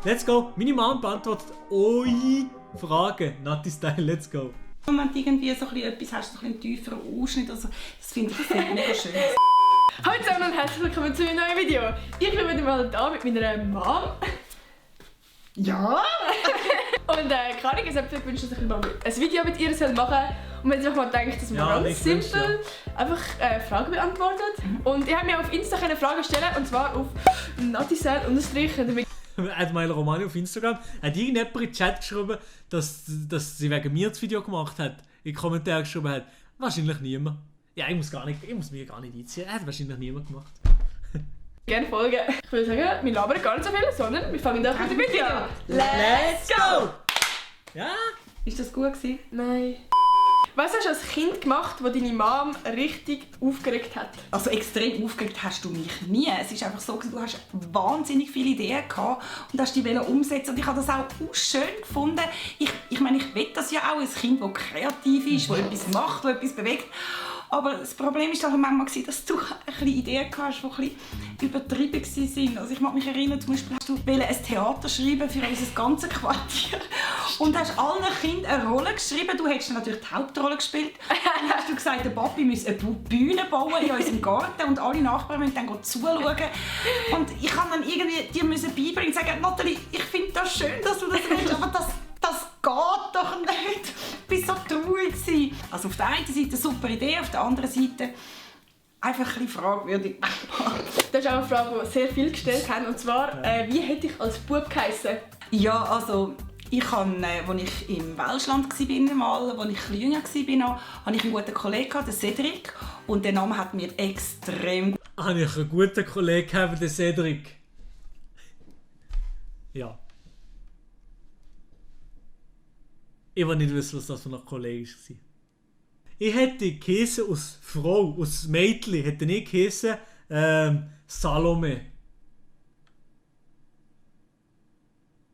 Let's go. Meine Mom beantwortet eure Fragen. Nati Style, let's go. Wenn du irgendwie so etwas hast, so einen tieferen Ausschnitt, also, das finde ich mega schön. Hallo zusammen und herzlich willkommen zu einem neuen Video. Ich bin wieder mal da mit meiner Mom. Ja! Und Karin hat sich gewünscht, dass ich mal ein Video mit ihr machen soll. Und wir haben sich mal gedacht, dass man ganz simpel einfach Fragen beantwortet. Und ich habe mir auf Insta Fragen stellen, und zwar auf natisel_. Admiral Romani auf Instagram hat irgendjemand in den Chat geschrieben, dass sie wegen mir das Video gemacht hat. In den Kommentaren geschrieben hat. Wahrscheinlich niemand. Ja, ich muss mich gar nicht einziehen. Hat wahrscheinlich niemand gemacht. Gerne folgen. Ich würde sagen, wir labern gar nicht so viel, sondern wir fangen doch mit dem Video an. Let's go! Ja? Ist das gut gewesen? Nein. Was hast du als Kind gemacht, das deine Mom richtig aufgeregt hat? Also extrem aufgeregt hast du mich nie. Es ist einfach so, du hast wahnsinnig viele Ideen gehabt und hast die umsetzen. Und ich habe das auch schön gefunden. Ich meine, ich will das ja auch, ein Kind, das kreativ ist, das etwas macht, das etwas bewegt. Aber das Problem war halt manchmal, dass du ein Ideen hast, die ein übertrieben waren. Also ich mag mich erinnern, zum Beispiel hast du ein Theater schreiben für unser ganzes Quartier und hast allen Kindern eine Rolle geschrieben. Du hättest natürlich die Hauptrolle gespielt. Dann hast du gesagt, der Papi müsse eine Bühne bauen in unserem Garten und alle Nachbarn müssen dann zuschauen. Und ich kann dann irgendwie dir beibringen und sagen, Nathalie, ich finde das schön, dass du das willst, aber das geht doch nicht. Ich war so traurig. Also auf der einen Seite eine super Idee, auf der anderen Seite einfach ein bisschen fragwürdig. Das ist auch eine Frage, die sehr viele gestellt haben. Und zwar, wie hätte ich als Bub geheissen? Ja, also ich habe, als ich im Welschland war, als ich ein jünger war, hatte ich einen guten Kollegen, den Cedric. Und der Name hat mir extrem... Habe ich einen guten Kollegen, den Cedric? Ja. Ich will nicht wissen, was das für ein Kollege war. Ich hätte geheissen aus Frau, aus Mädchen, hätte ich geheissen Salome.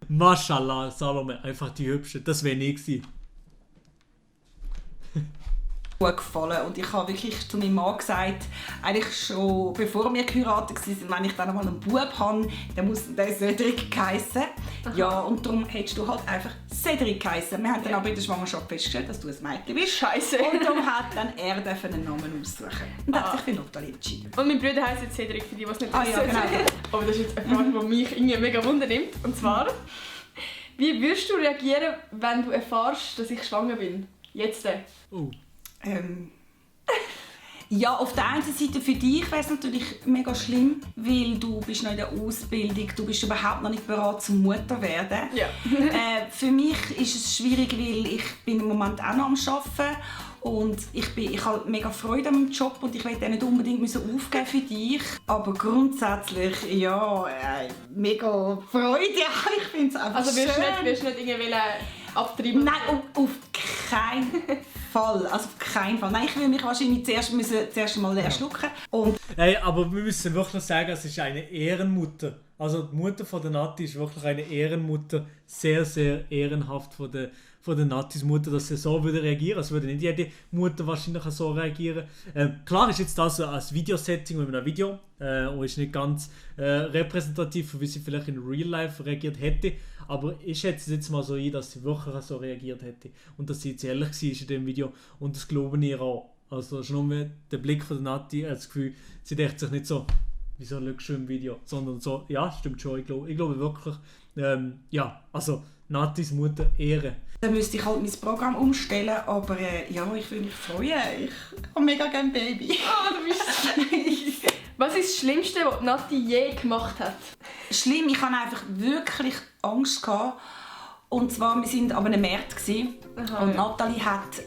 Mashallah, Salome, einfach die Hübsche, das wäre ich gewesen. Gut gefallen. Und ich habe wirklich zu meinem Mann gesagt, eigentlich schon bevor wir geheiratet waren, wenn ich dann einmal einen Bub habe, dann muss der Cedric heissen. Ja, und darum hättest du halt einfach Cedric geheissen. Wir haben dann aber in der Schwangerschaft festgestellt, dass du ein Mädchen bist. Scheiße. Und darum hat dann er einen Namen aussuchen. Und hat sich für Nathalie entschieden. Und mein Bruder heisst jetzt Cedric, für die, die es nicht wissen. Ja, genau. Aber das ist jetzt eine Frage, die mich irgendwie mega wundernimmt. Und zwar, wie würdest du reagieren, wenn du erfährst, dass ich schwanger bin? Jetzt. Ja, auf der einen Seite für dich wäre es natürlich mega schlimm, weil du bist noch in der Ausbildung, du bist überhaupt noch nicht bereit zum Mutter werden. Ja. Für mich ist es schwierig, weil ich bin im Moment auch noch am Arbeiten und ich habe mega Freude an meinem Job und ich will den nicht unbedingt aufgeben für dich. Aber grundsätzlich, ja, mega Freude. Ja, ich finde es einfach also schön. Wirst du nicht irgendwie abtreiben? Nein, auf keinen Fall. Also auf keinen Fall. Nein, ich will mich wahrscheinlich zuerst mal erschlucken. Und Hey, aber wir müssen wirklich sagen, es ist eine Ehrenmutter. Also die Mutter von der Nati ist wirklich eine Ehrenmutter. Sehr, sehr ehrenhaft von der Natis Mutter, dass sie so würde reagieren. Es würde nicht jede Mutter wahrscheinlich so reagieren. Klar ist jetzt das als Videosetting mit einem Video und ist nicht ganz repräsentativ, wie sie vielleicht in Real Life reagiert hätte. Aber ich schätze es jetzt mal so ein, dass sie wirklich so reagiert hätte. Und dass sie jetzt ehrlich war in dem Video. Und das glaube ich ihr auch. Also schon nur der Blick von der Nati, das Gefühl, sie denkt sich nicht so, wieso schaust du im Video? Sondern so, ja, stimmt schon. Ich glaube wirklich, ja, also Natis Mutter Ehre. dann müsste ich halt mein Programm umstellen, aber ja, ich würde mich freuen. Ich habe mega gerne Baby. Oh, du bist Was ist das Schlimmste, was Nati je gemacht hat? Schlimm, ich hatte einfach wirklich Angst gehabt. Und zwar, wir waren an einem Markt und Nathalie hat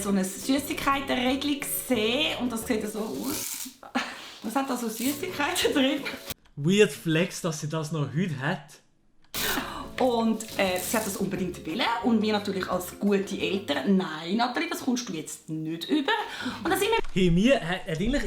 so eine Süßigkeitenrädchen gesehen und das sieht so aus. Was hat da so Süßigkeiten drin? Weird Flex, dass sie das noch heute hat. Und sie hat das unbedingt wollen und wir natürlich als gute Eltern, nein Nathalie, das kommst du jetzt nicht über. Und dann sind wir... Hey, mir hat eigentlich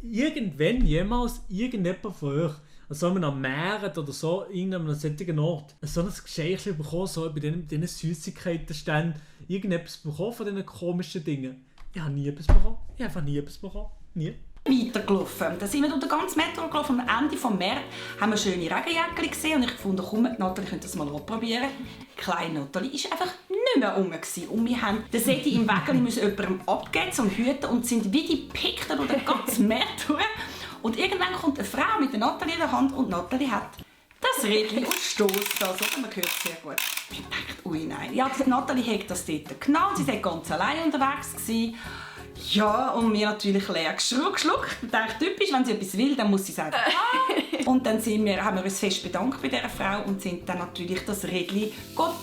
irgendwann jemals irgendjemand von euch, also am Meer oder so, irgendeinem solchen Ort, so ein Geschenk bekommen, so bei diesen Süßigkeitenständen, irgendetwas bekommen von diesen komischen Dingen? Ich habe nie etwas bekommen. Ich habe einfach nie etwas bekommen. Nie. weitergelaufen. Da sind wir durch den ganzen Metro gelaufen. Am Ende des März haben wir schöne Regenjäckchen gesehen und ich fand, komm, Nathalie könnte das mal probieren. Kleine Nathalie war einfach nicht mehr rum. Und wir haben den Seti im Wägeli jemandem abgeben zum Hüten und sind wie die Pikten durch den ganzen März durch. Und irgendwann kommt eine Frau mit der Nathalie in der Hand und Nathalie hat das Rädchen und stößt das. Man hört es sehr gut. Ich dachte, ui nein. Ja, die Nathalie hat das dort genommen. Sie war ganz allein unterwegs. Ja, und wir natürlich leer geschluckt. Ich dachte, typisch, wenn sie etwas will, dann muss sie sagen, Und dann haben wir uns fest bedankt bei dieser Frau und sind dann natürlich das Rädchen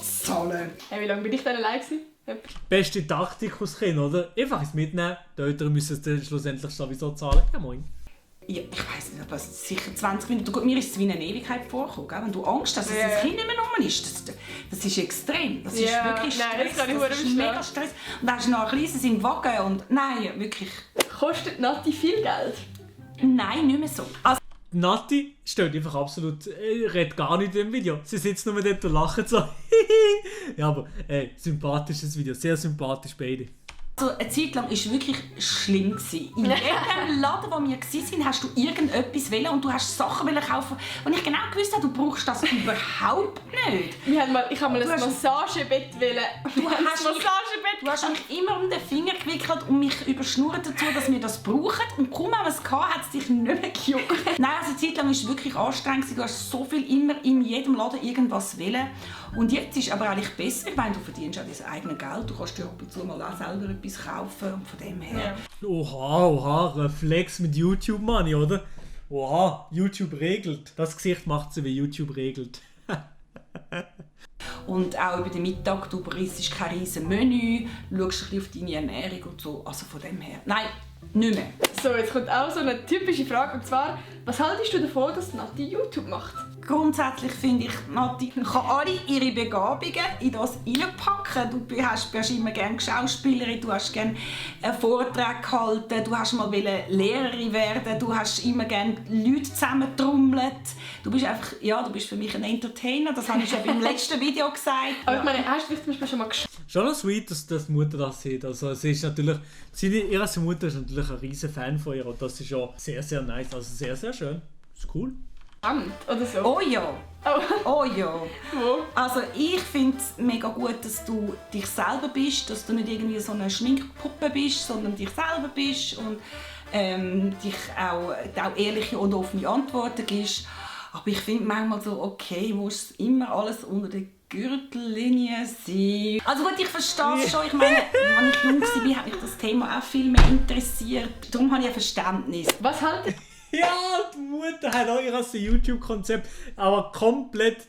zahlen. Hey, wie lange bin ich dann allein gewesen? Beste Taktik aus Kind, oder? Einfach es mitnehmen. Die Eltern müssen es dann schlussendlich sowieso zahlen. Ja, moin. Ja, ich weiss nicht, aber sicher 20 Minuten. Gut, mir ist es wie eine Ewigkeit vorgekommen. Gell? Wenn du Angst hast, dass das Kind nicht mehr rum ist, das ist extrem. Das ist wirklich Stress. Nein, das ist mega Stress. Und dann hast du noch ein kleines im Wagen und nein, wirklich. Kostet Nati viel Geld? Nein, nicht mehr so. Also, Nati steht einfach absolut, redet gar nicht im Video. Sie sitzt nur dort und lacht so. Ja, aber sympathisches Video, sehr sympathisch beide. Also eine Zeit lang war es wirklich schlimm. In jedem Laden, wo wir waren, hast du irgendetwas wollen und du hast Sachen kaufen, und ich genau gewusst habe, du brauchst das überhaupt nicht. Ich habe mal ein Massagebett wollen. Du hast mich immer um den Finger gewickelt und mich überschnurrt dazu, dass wir das brauchen. Und kaum haben wir es gehabt, hat es dich nicht mehr gejuckt. Nein, also eine Zeit lang war es wirklich anstrengend. Du hast so viel immer in jedem Laden irgendwas wollen. Und jetzt ist es aber eigentlich besser. Ich meine, du verdienst auch dein eigenes Geld. Du kannst dir ab und zu mal auch selber etwas kaufen. Und von dem her. Ja. Oha, Reflex mit YouTube Money, oder? Oha, YouTube regelt. Das Gesicht macht sie, wie YouTube regelt. Und auch über den Mittag, du isst kein riesen Menü, schaust ein bisschen auf deine Ernährung und so. Also von dem her. Nein, nicht mehr. So, jetzt kommt auch so eine typische Frage. Und zwar, was haltest du davon, dass Nati YouTube macht? Grundsätzlich finde ich, Nati kann alle ihre Begabungen in das hineinpacken. Du bist immer gerne Schauspielerin, du hast gerne einen Vortrag gehalten, du hast mal Lehrerin werden, du hast immer gerne Leute zusammentrommelt. Du bist einfach, ja, du bist für mich ein Entertainer, das habe ich ja beim letzten Video gesagt. Aber ich meine, hast du zum Beispiel schon mal geschaut? Schon noch sweet, dass die Mutter das sieht. Also sie ist natürlich, ihre Mutter ist natürlich ein riesen Fan von ihr und das ist ja sehr, sehr nice, also sehr, sehr schön. Ist cool. Oder so? Oh ja. Oh ja. Wo? Also ich finde es mega gut, dass du dich selber bist, dass du nicht irgendwie so eine Schminkpuppe bist, sondern dich selber bist und dich auch ehrliche und offene Antworten gibst. Aber ich finde manchmal so, okay, muss immer alles unter der Gürtellinie sein. Also gut, ich verstehe es schon. Ich meine, als ich jung war, hat mich das Thema auch viel mehr interessiert. Darum habe ich ein Verständnis. Was haltet Ja, die Mutter hat auch ihr YouTube-Konzept, aber komplett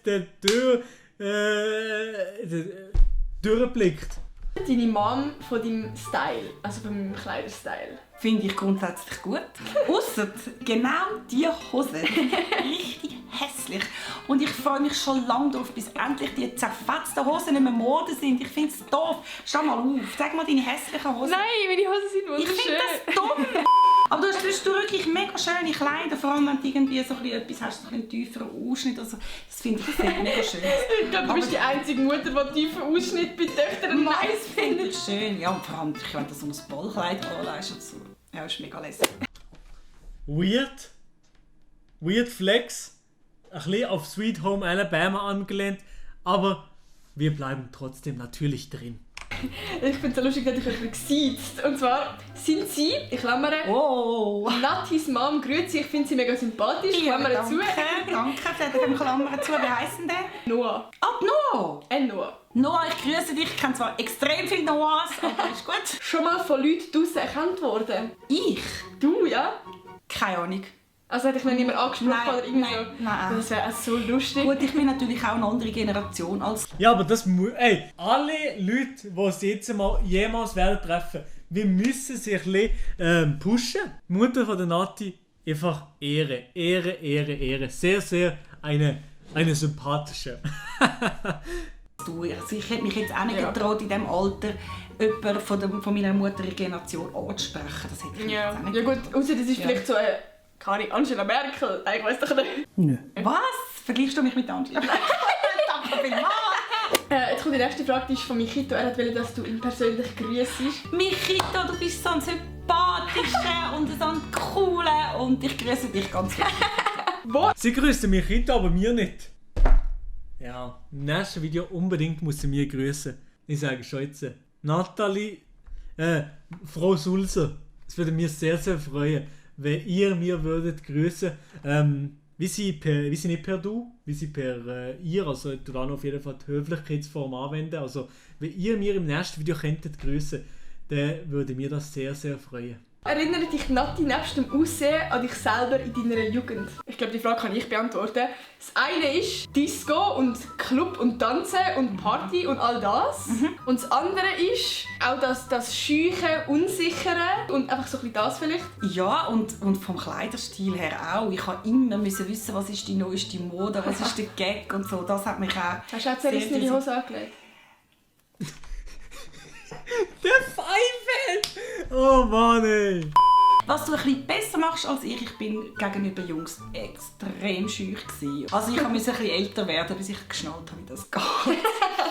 durchgeblickt. deine Mom von deinem Style, also von meinem Kleiderstyle? Finde ich grundsätzlich gut. Ausser genau diese Hosen. Richtig hässlich. Und ich freue mich schon lange darauf, bis endlich die zerfetzten Hosen nicht mehr Mode sind. Ich finde es doof. Schau mal auf. Zeig mal deine hässlichen Hosen. Nein, meine Hosen sind wunderschön. Ich finde das dumm. Aber du hast wirklich mega schöne Kleider. Vor allem, wenn du irgendwie so etwas hast, so einen tieferen Ausschnitt. Also, das finde ich mega schön. Ich glaube, du bist die einzige Mutter, die tiefen Ausschnitt bei Töchtern nice findet. Schön. Ja, und vor allem, wenn du so ein Ballkleid anlegst und so. Ja, das ist mega lässig. Weird Flex. Ein bisschen auf Sweet Home Alabama angelehnt. Aber wir bleiben trotzdem natürlich drin. Ich finde es so lustig, dass ich jemanden gesiezt. Und zwar sind sie, ich klammere, Natis Mom, grüezi, ich finde sie mega sympathisch, Ja, klammere zu. Danke, für den Klammern zu. Wie heisst denn der? Noah. Ah, Noah! Noah. Noah, ich grüße dich. Ich kenne zwar extrem viele Noahs, aber ist gut. Schon mal von Leuten draussen erkannt worden? Ich? Du, ja? Keine Ahnung. Also hat dich noch niemand angesprochen oder irgendwie so? Nein. Das wäre so lustig. Gut, ich bin natürlich auch eine andere Generation als... Ja, aber das muss... Ey, alle Leute, die sie jetzt jemals werden treffen, wir müssen sich ein bisschen pushen. Die Mutter von der Nati, einfach Ehre. Sehr, sehr eine sympathische. Also ich hätte mich jetzt auch nicht getraut, in diesem Alter jemanden von meiner Muttergeneration anzusprechen. Das hätte ich jetzt auch nicht Ja gut, außer das ist vielleicht so eine... Keine Angela Merkel. Ich weiss doch nicht. Nö. Was? Vergleichst du mich mit Angela Merkel? Danke vielmals. Jetzt kommt die nächste Frage, die ist von Michito. Er wollte, dass du ihn persönlich grüßest. Michito, du bist so ein Sympath. sympathischen und so einen coolen und ich grüße dich ganz viel. Sie grüßen mich heute, aber mir nicht. Ja, im nächsten Video unbedingt muss sie mir grüßen. Ich sage schon jetzt. Nathalie, Frau Sulzer, es würde mich sehr, sehr freuen, wenn ihr mir würdet grüßen. Wie sie nicht per Du, wie sie per ihr, also ich dann auf jeden Fall die Höflichkeitsform anwenden. Also wenn ihr mir im nächsten Video könntet grüßen, dann würde mir das sehr, sehr freuen. Erinnert dich Nati nebst dem Aussehen an dich selber in deiner Jugend? Ich glaube, die Frage kann ich beantworten. Das eine ist Disco und Club und Tanzen und Party und all das. Und das andere ist auch das Scheuche, Unsichere und einfach so ein bisschen das vielleicht. Ja, und vom Kleiderstil her auch. Ich musste immer wissen, was ist die neueste Mode, was ist der Gag und so. Das hat mich auch... Hast du auch zerrissene Hose angelegt? Der Pfeife! Oh Mann, ey! Was du ein bisschen besser machst als ich bin gegenüber Jungs extrem scheu gewesen. Also ich musste ein bisschen älter werden, bis ich geschnallt habe, wie das geht.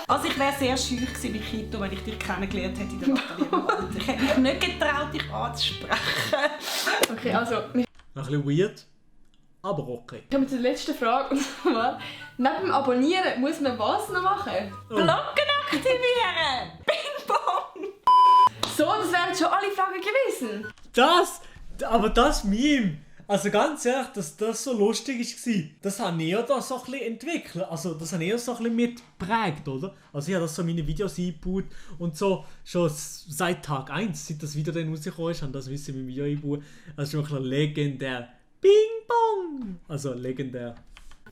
Also ich wäre sehr scheu gewesen wie Kito, wenn ich dich kennengelernt hätte in der Nathalie. Ich hätte mich nicht getraut, dich anzusprechen. Okay, also... Ein bisschen weird, aber okay. Ich komme zur letzten Frage. Und zwar, neben dem Abonnieren muss man was noch machen? Glocken aktivieren! Bing bong! So, das wären schon alle Fragen gewesen. Aber das Meme, also ganz ehrlich, dass das so lustig war, das habe ich ja da so ein bisschen entwickelt. Also das habe ich ja so ein bisschen mitgeprägt, oder? Also ich habe das so in meine Videos eingebaut und so schon seit Tag 1, seit das Video dann rausgekommen ist, habe das Wissen in meinem Video eingebaut. Also schon wirklich legendär. Bing Bong! Also legendär.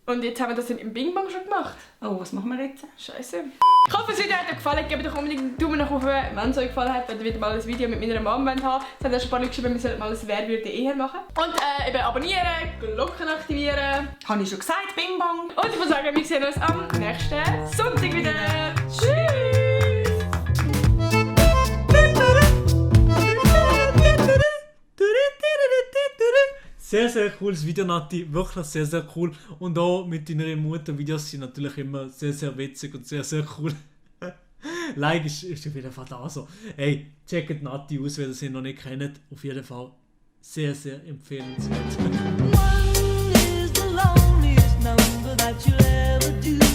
Und jetzt haben wir das im Bing Bang schon gemacht. Oh, was machen wir jetzt? Scheiße. Ich hoffe, das Video hat euch gefallen. Gebt doch unbedingt einen Daumen nach oben, wenn es euch gefallen hat. Wenn ihr wieder mal ein Video mit meiner Mom haben wollt. Es hat auch schon ein paar Leute geschrieben, wir sollten mal ein «Wer würde eher» machen. Und eben abonnieren, Glocken aktivieren. Habe ich schon gesagt, Bing Bong! Und ich würde sagen, wir sehen uns am nächsten Sonntag wieder. Tschüss! Sehr, sehr cooles Video, Nati. Wirklich sehr, sehr cool. Und auch mit deiner Mutter-Videos sind natürlich immer sehr, sehr witzig und sehr, sehr cool. Like ist auf jeden Fall da so. Hey, checkt Nati aus, wenn ihr sie noch nicht kennt. Auf jeden Fall sehr, sehr empfehlenswert. One is the loneliest number that you'll ever do.